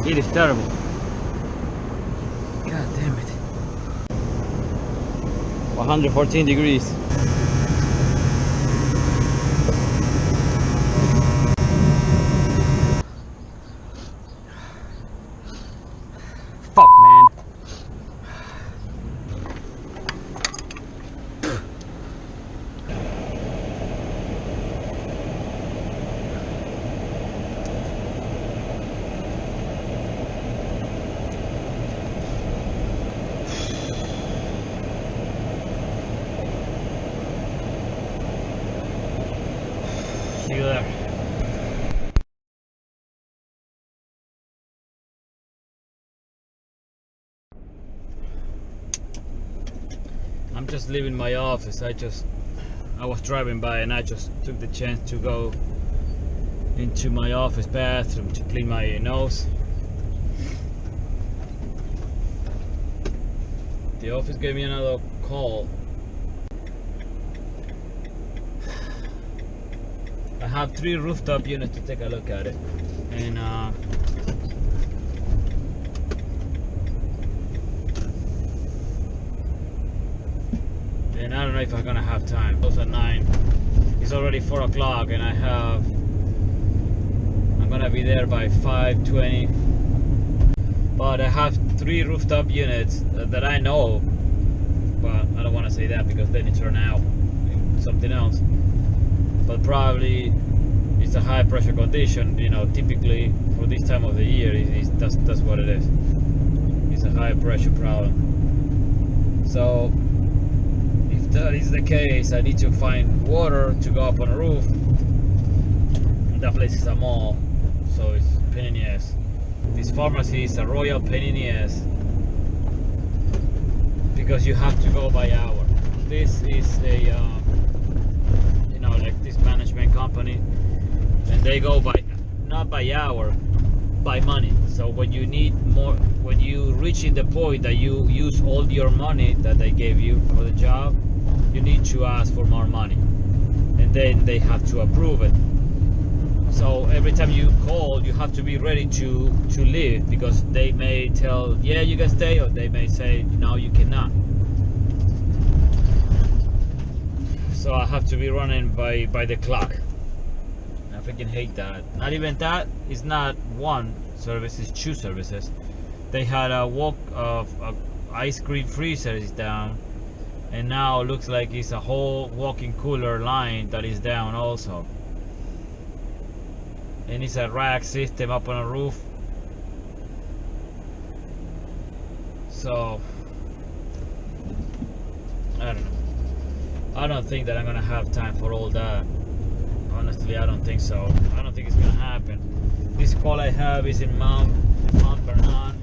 It is terrible. God damn it. 114 degrees. Fuck, man. See you there. I'm just leaving my office. I was driving by and I just took the chance to go into my office bathroom to clean my nose. The office gave me another call. I have 3 rooftop units to take a look at it, and I don't know if I'm gonna have time. Close at 9. It's already 4 o'clock, and I'm gonna be there by 5:20. But I have 3 rooftop units that I know, but I don't want to say that because then it turns out something else. But probably it's a high pressure condition. You know, typically for this time of the year, that's what it is. It's a high pressure problem. So if that is the case, I need to find water to go up on a roof. That place is a mall, so it's a pain in the ass. This pharmacy is a royal pain in the ass because you have to go by hour. This is a like this management company, and they go by not by hour, by money. So when you need more, when you reach the point that you use all your money that they gave you for the job, you need to ask for more money, and then they have to approve it. So every time you call, you have to be ready to leave, because they may tell, yeah, you can stay, or they may say, no, you cannot. So I have to be running by the clock. I freaking hate that. Not even that. It's not one service, it's 2 services. They had a ice cream freezer is down, and now it looks like it's a whole walk-in cooler line that is down also. And it's a rack system up on a roof. So I don't know. I don't think that I'm gonna have time for all that. Honestly, I don't think so. I don't think it's gonna happen. This call I have is in Mount Vernon,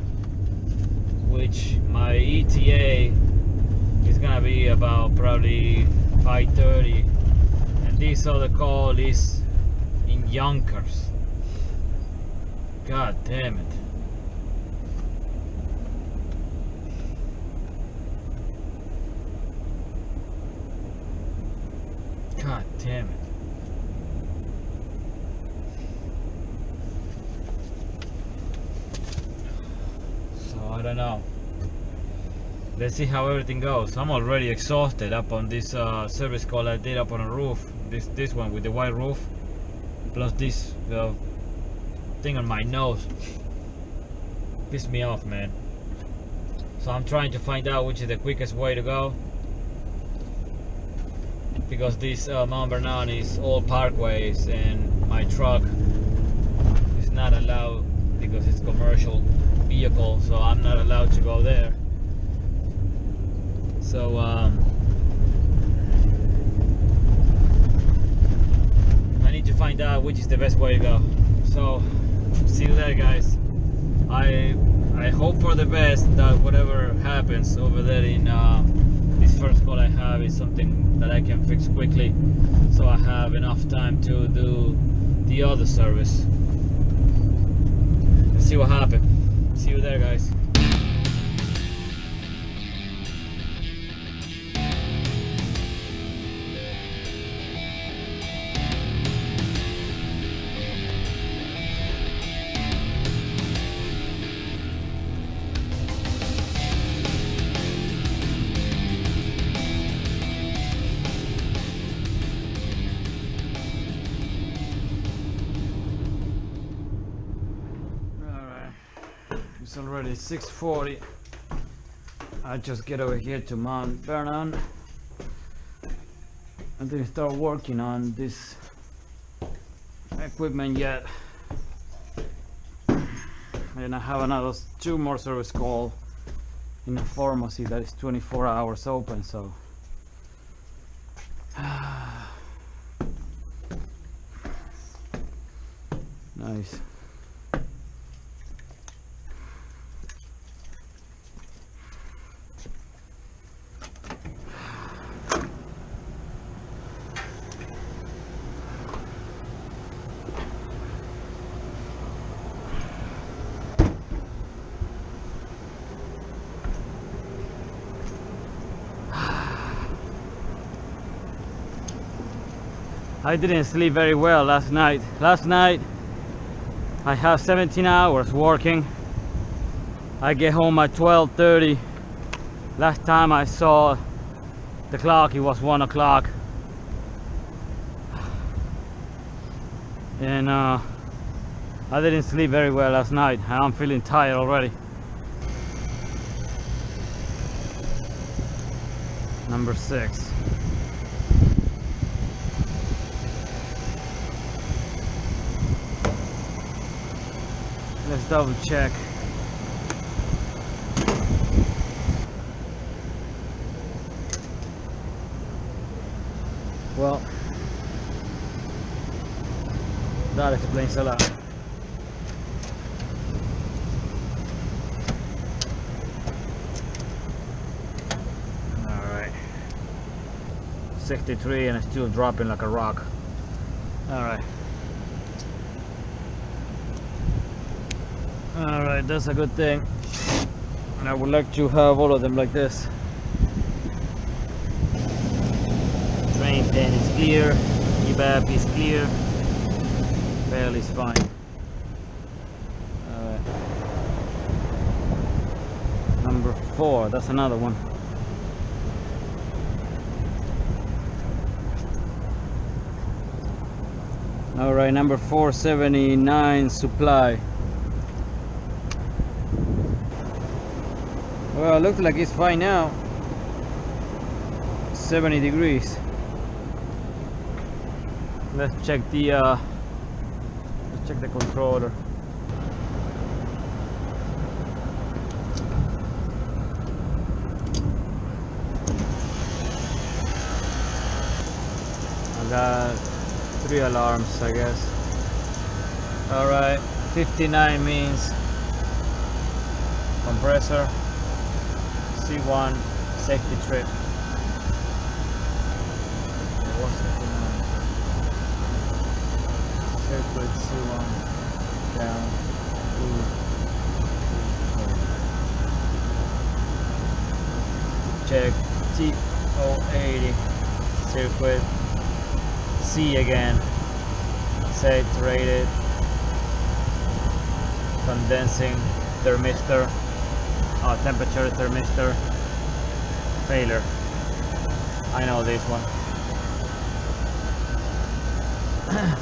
which my ETA is gonna be about probably 5:30, and this other call is in Yonkers. God damn it. God damn it. So I don't know. Let's see how everything goes. I'm already exhausted up on this service call I did up on a roof. This one with the white roof, plus this thing on my nose. Pissed me off, man. So I'm trying to find out which is the quickest way to go, because this Mount Vernon is all parkways, and my truck is not allowed because it's commercial vehicle, so I'm not allowed to go there. So I need to find out which is the best way to go. So see you there, guys. I hope for the best that whatever happens over there in this first call I have is something that I can fix quickly, so I have enough time to do the other service. Let's see what happens. See you there, guys. It's already 6:40. I just get over here to Mount Vernon. I didn't start working on this equipment yet. And I have another 2 more service call in a pharmacy that is 24 hours open, so nice. I didn't sleep very well last night. Last night I have 17 hours working. I get home at 12:30. Last time I saw the clock, it was 1 o'clock. And I didn't sleep very well last night. I'm feeling tired already. Number 6. Let's double check. Well, that explains a lot. Alright. 63 and it's still dropping like a rock. Alright. Alright, that's a good thing. And I would like to have all of them like this. Drain pan is clear, evap is clear, bell is fine. Alright. Number 4, that's another one. Alright, number 479 supply. Well, it looks like it's fine now. 70 degrees. Let's check the controller. I got 3 alarms, I guess. Alright, 59 means compressor. C1 safety trip. Circuit C1 down 2, 3, 4. Check T080 circuit C again. Saturated. Condensing thermistor. Temperature thermistor failure. I know this one.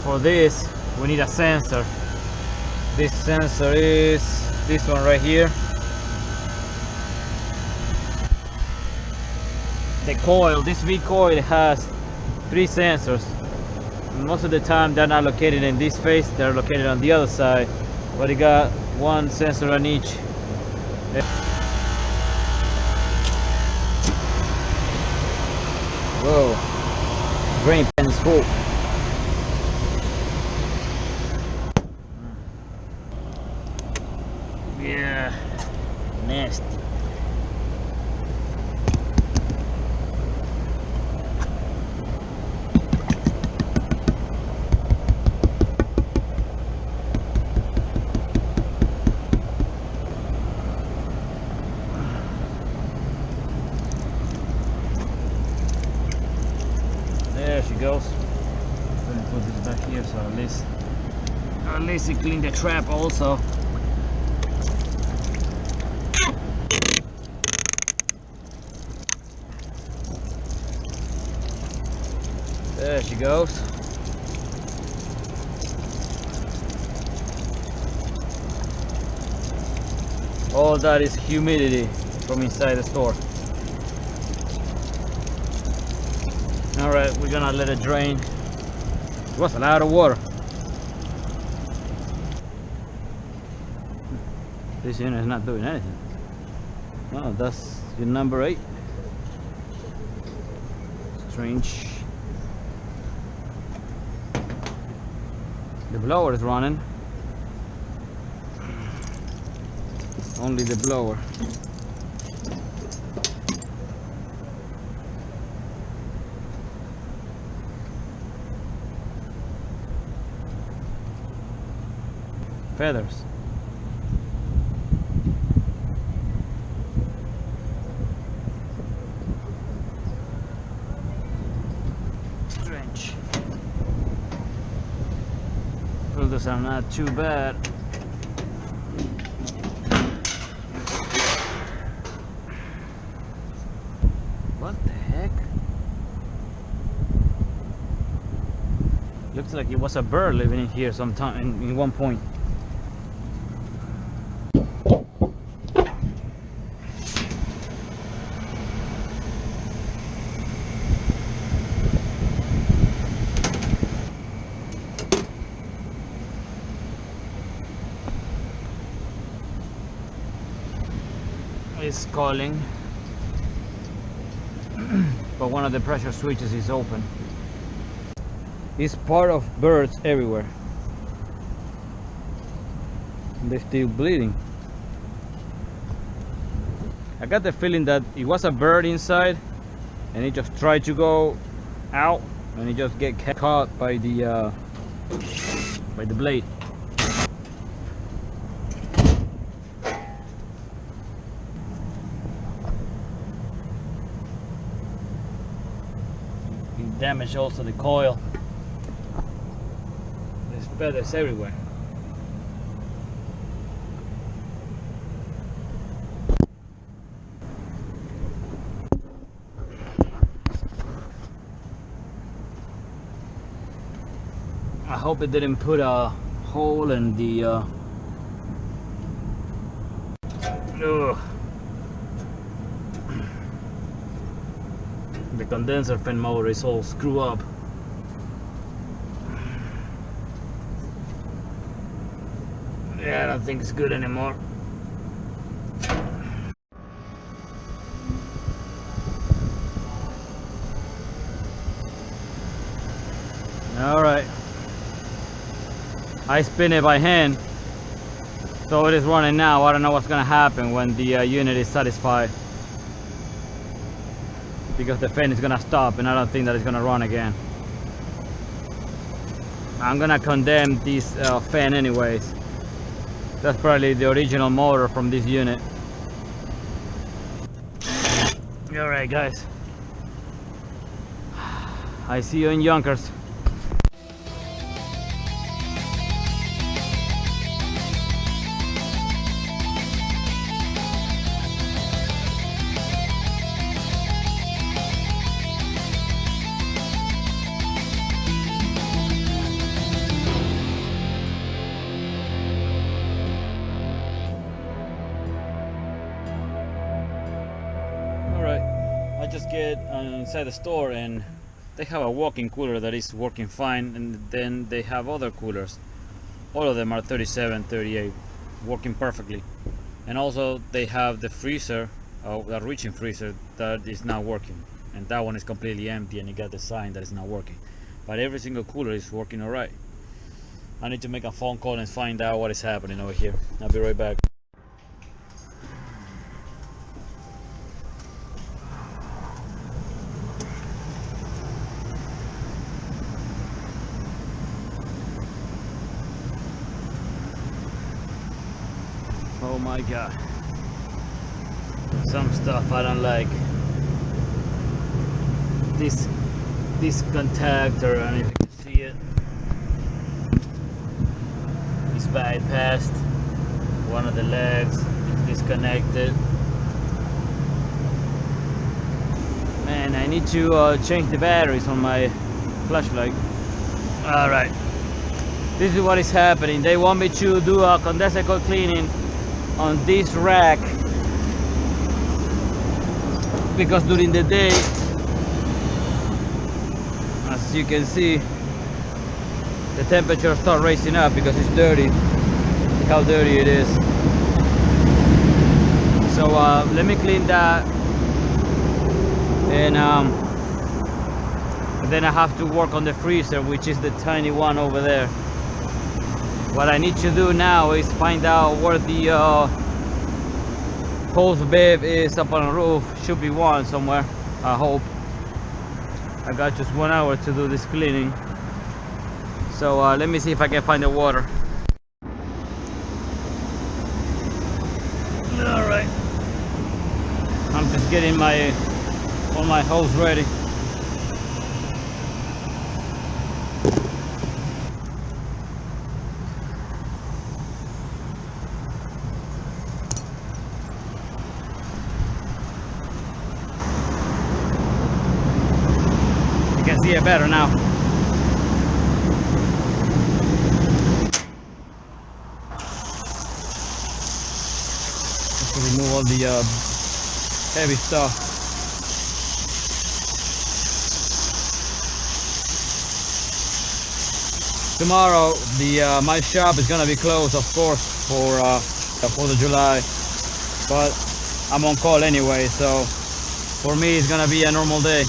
For this we need a sensor. This sensor is this one right here. The coil, this V coil has 3 sensors. Most of the time they're not located in this face, they're located on the other side, but it got 1 sensor on each. Whoa, drain pan is full. Yeah, nasty. There she goes. I'm gonna put this back here so at least it clean the trap also. There she goes. All that is humidity from inside the store. Alright, we're gonna let it drain. It was a lot of water. This unit is not doing anything. Oh, that's your number 8. Strange. The blower is running. Only the blower. Feathers. Strange. Filters are not too bad. What the heck? Looks like it was a bird living in here sometime in one point. It's calling, but one of the pressure switches is open. It's part of birds everywhere. They're still bleeding. I got the feeling that it was a bird inside and it just tried to go out and it just get caught by the blade. It damaged also the coil. There's feathers everywhere. I hope it didn't put a hole in the the condenser fan motor is all screwed up. Yeah, I don't think it's good anymore. Alright, I spin it by hand, so it is running now. I don't know what's gonna happen when the unit is satisfied, because the fan is gonna stop and I don't think that it's gonna run again. I'm gonna condemn this fan anyways. That's probably the original motor from this unit. Alright guys, I see you in Yonkers. I just get inside the store and they have a walk-in cooler that is working fine, and then they have other coolers. All of them are 37, 38, working perfectly. And also they have the freezer, the reaching freezer, that is not working, and that one is completely empty and it got the sign that it's not working. But every single cooler is working alright. I need to make a phone call and find out what is happening over here. I'll be right back. Oh my god, some stuff I don't like. This contactor, and if you can see it, is bypassed. One of the legs is disconnected. Man, I need to change the batteries on my flashlight. Alright, this is what is happening. They want me to do a condenser coil cleaning on this rack, because during the day, as you can see, the temperature start raising up because it's dirty. See how dirty it is. So let me clean that, and then I have to work on the freezer, which is the tiny one over there. What I need to do now is find out where the hose valve is up on the roof. Should be one somewhere, I hope. I got just 1 hour to do this cleaning, so let me see if I can find the water. All right, I'm just getting all my hose ready. You can see it better now. Just to remove all the heavy stuff. Tomorrow, my shop is gonna be closed, of course, for the July, but I'm on call anyway, so for me it's gonna be a normal day.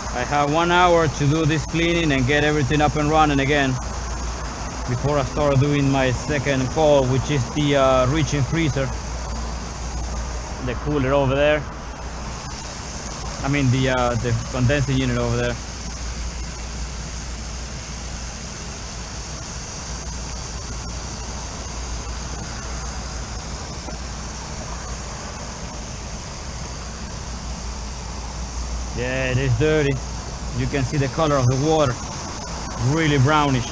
I have 1 hour to do this cleaning and get everything up and running again before I start doing my second call, which is the reaching freezer, the cooler over there. I mean the condensing unit over there. Yeah, it is dirty. You can see the color of the water, really brownish.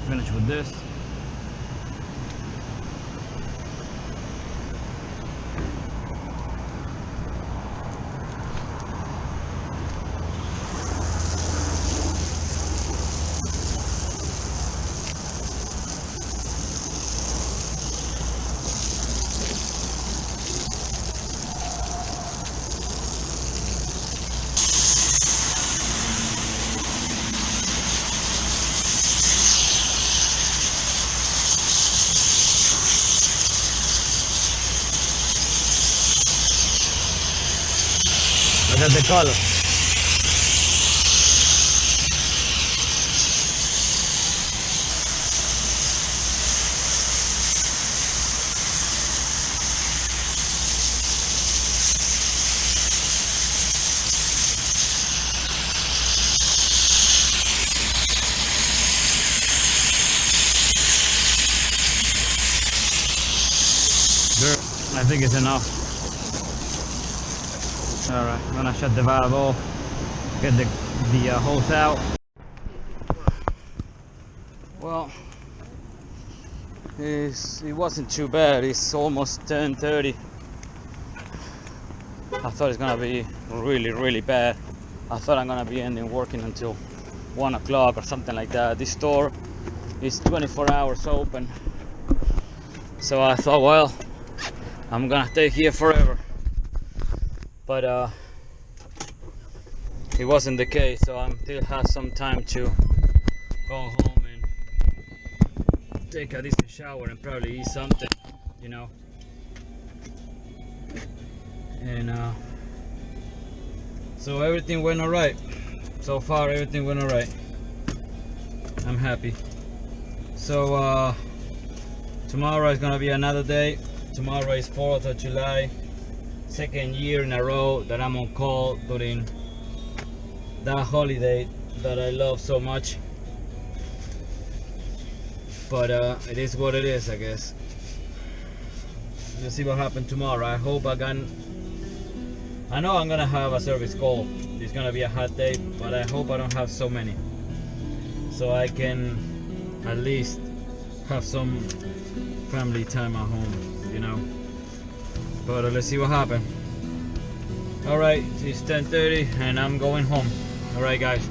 Finish with this. Look at the color. I think it's enough. Alright, I'm gonna shut the valve off, get the hose out. Well, it wasn't too bad. It's almost 10:30. I thought it's gonna be really bad. I thought I'm gonna be ending working until 1 o'clock or something like that. This store is 24 hours open, so I thought, well, I'm gonna stay here forever. But it wasn't the case, so I still have some time to go home and take a decent shower and probably eat something, you know. And so everything went alright. So far everything went alright. I'm happy. So tomorrow is gonna be another day. Tomorrow is 4th of July. Second year in a row that I'm on call during that holiday that I love so much. But it is what it is, I guess. Let's see what happens tomorrow. I hope I know I'm gonna have a service call. It's gonna be a hot day, but I hope I don't have so many, so I can at least have some family time at home, you know. But let's see what happens. Alright, it's 10:30 and I'm going home. Alright guys.